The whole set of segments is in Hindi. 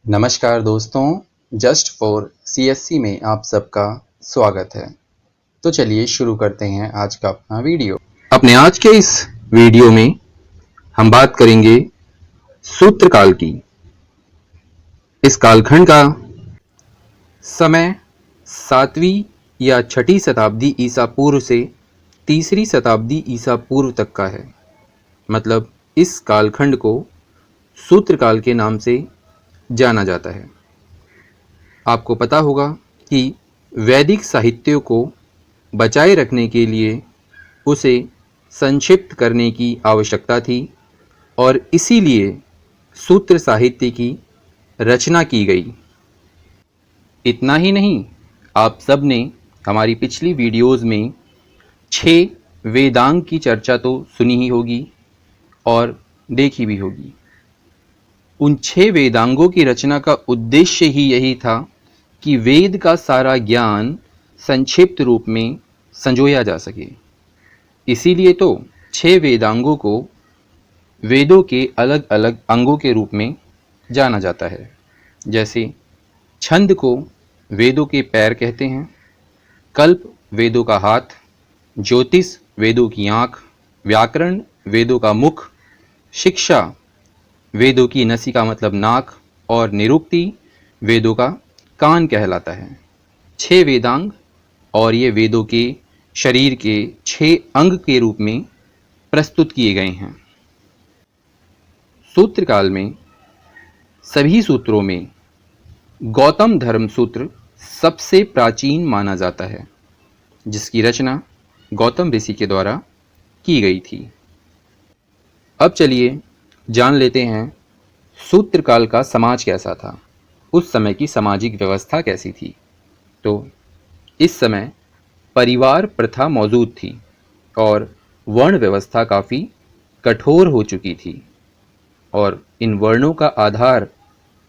नमस्कार दोस्तों, जस्ट फॉर सीएससी में आप सबका स्वागत है। तो चलिए शुरू करते हैं आज का अपना वीडियो। अपने आज के इस वीडियो में हम बात करेंगे सूत्रकाल की। इस कालखंड का समय 7वीं या 6ठी शताब्दी ईसा पूर्व से 3री शताब्दी ईसा पूर्व तक का है। मतलब इस कालखंड को सूत्रकाल के नाम से जाना जाता है। आपको पता होगा कि वैदिक साहित्य को बचाए रखने के लिए उसे संक्षिप्त करने की आवश्यकता थी और इसीलिए सूत्र साहित्य की रचना की गई। इतना ही नहीं, आप सब ने हमारी पिछली वीडियोस में 6 वेदांग की चर्चा तो सुनी ही होगी और देखी भी होगी। उन 6 वेदांगों की रचना का उद्देश्य ही यही था कि वेद का सारा ज्ञान संक्षिप्त रूप में संजोया जा सके। इसीलिए तो 6 वेदांगों को वेदों के अलग अलग अंगों के रूप में जाना जाता है। जैसे छंद को वेदों के पैर कहते हैं, कल्प वेदों का हाथ, ज्योतिष वेदों की आँख, व्याकरण वेदों का मुख, शिक्षा वेदों की नसिका मतलब नाक और निरुक्ति वेदों का कान कहलाता है। 6 वेदांग और ये वेदों के शरीर के 6 अंग के रूप में प्रस्तुत किए गए हैं। सूत्रकाल में सभी सूत्रों में गौतम धर्म सूत्र सबसे प्राचीन माना जाता है, जिसकी रचना गौतम ऋषि के द्वारा की गई थी। अब चलिए जान लेते हैं सूत्रकाल का समाज कैसा था, उस समय की सामाजिक व्यवस्था कैसी थी। तो इस समय परिवार प्रथा मौजूद थी और वर्ण व्यवस्था काफ़ी कठोर हो चुकी थी और इन वर्णों का आधार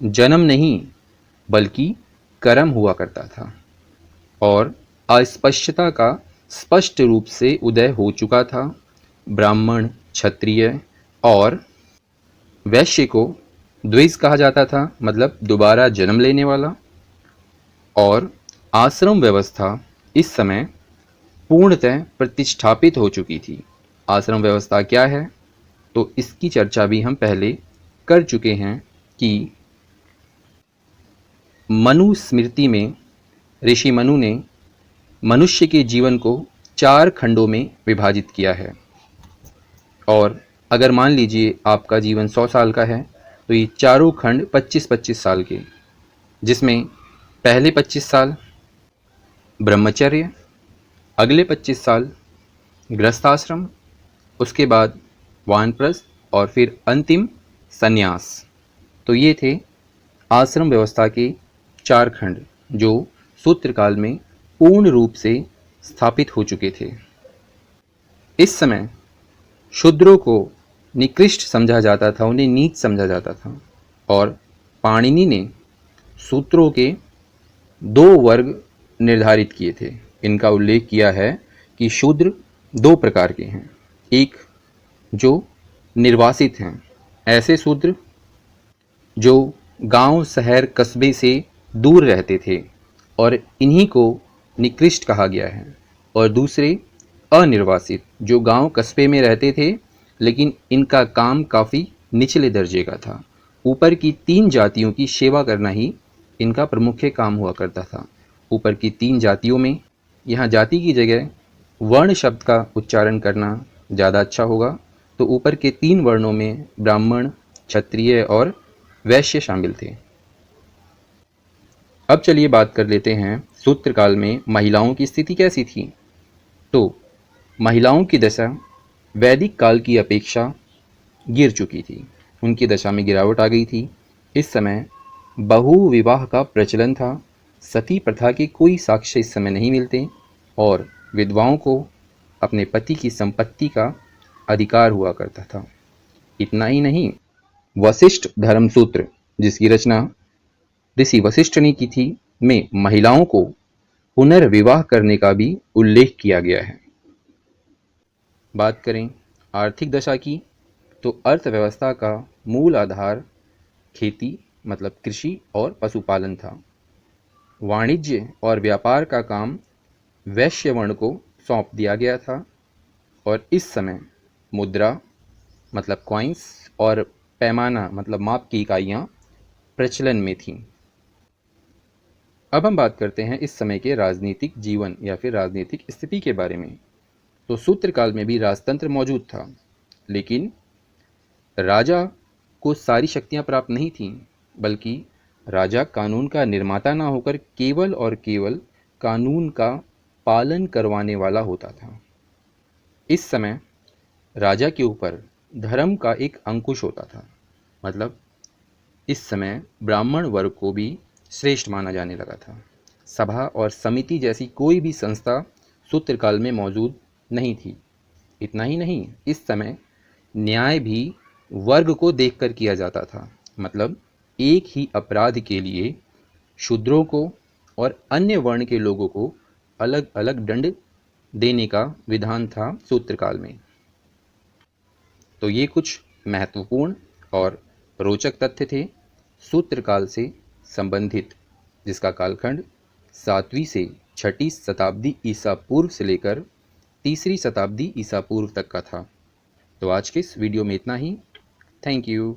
जन्म नहीं बल्कि कर्म हुआ करता था और अस्पृश्यता का स्पष्ट रूप से उदय हो चुका था। ब्राह्मण, क्षत्रिय और वैश्य को द्विज कहा जाता था, मतलब दोबारा जन्म लेने वाला। और आश्रम व्यवस्था इस समय पूर्णतः प्रतिष्ठापित हो चुकी थी। आश्रम व्यवस्था क्या है, तो इसकी चर्चा भी हम पहले कर चुके हैं कि मनुस्मृति में ऋषि मनु ने मनुष्य के जीवन को 4 खंडों में विभाजित किया है। और अगर मान लीजिए आपका जीवन 100 साल का है, तो ये चारों खंड 25-25 साल के, जिसमें पहले 25 साल ब्रह्मचर्य, अगले 25 साल गृहस्थाश्रम, उसके बाद वानप्रस्थ और फिर अंतिम संन्यास। तो ये थे आश्रम व्यवस्था के 4 खंड जो सूत्रकाल में पूर्ण रूप से स्थापित हो चुके थे। इस समय शूद्रों को निकृष्ट समझा जाता था, उन्हें नीच समझा जाता था और पाणिनि ने सूत्रों के 2 वर्ग निर्धारित किए थे। इनका उल्लेख किया है कि शूद्र 2 प्रकार के हैं। एक जो निर्वासित हैं, ऐसे शूद्र जो गांव, शहर, कस्बे से दूर रहते थे और इन्हीं को निकृष्ट कहा गया है। और दूसरे अनिर्वासित, जो गांव, कस्बे में रहते थे लेकिन इनका काम काफ़ी निचले दर्जे का था। ऊपर की 3 जातियों की सेवा करना ही इनका प्रमुख काम हुआ करता था। ऊपर की 3 जातियों में, यहाँ जाति की जगह वर्ण शब्द का उच्चारण करना ज़्यादा अच्छा होगा, तो ऊपर के 3 वर्णों में ब्राह्मण, क्षत्रिय और वैश्य शामिल थे। अब चलिए बात कर लेते हैं सूत्रकाल में महिलाओं की स्थिति कैसी थी। तो महिलाओं की दशा वैदिक काल की अपेक्षा गिर चुकी थी, उनकी दशा में गिरावट आ गई थी। इस समय बहु विवाह का प्रचलन था, सती प्रथा के कोई साक्ष्य इस समय नहीं मिलते और विधवाओं को अपने पति की संपत्ति का अधिकार हुआ करता था। इतना ही नहीं, वशिष्ठ धर्मसूत्र जिसकी रचना ऋषि वशिष्ठ ने की थी, में महिलाओं को पुनर्विवाह करने का भी उल्लेख किया गया है। बात करें आर्थिक दशा की, तो अर्थव्यवस्था का मूल आधार खेती मतलब कृषि और पशुपालन था। वाणिज्य और व्यापार का काम वैश्य वर्ण को सौंप दिया गया था और इस समय मुद्रा मतलब कॉइन्स और पैमाना मतलब माप की इकाइयाँ प्रचलन में थीं। अब हम बात करते हैं इस समय के राजनीतिक जीवन या फिर राजनीतिक स्थिति के बारे में। तो सूत्र काल में भी राजतंत्र मौजूद था, लेकिन राजा को सारी शक्तियां प्राप्त नहीं थीं, बल्कि राजा कानून का निर्माता ना होकर केवल और केवल कानून का पालन करवाने वाला होता था। इस समय राजा के ऊपर धर्म का एक अंकुश होता था, मतलब इस समय ब्राह्मण वर्ग को भी श्रेष्ठ माना जाने लगा था। सभा और समिति जैसी कोई भी संस्था सूत्रकाल में मौजूद नहीं थी। इतना ही नहीं, इस समय न्याय भी वर्ग को देखकर किया जाता था, मतलब एक ही अपराध के लिए शूद्रों को और अन्य वर्ण के लोगों को अलग अलग दंड देने का विधान था सूत्रकाल में। तो ये कुछ महत्वपूर्ण और रोचक तथ्य थे सूत्रकाल से संबंधित, जिसका कालखंड 7वीं से 6ठी शताब्दी ईसा पूर्व से लेकर 3री शताब्दी ईसा पूर्व तक का था। तो आज के इस वीडियो में इतना ही। Thank you.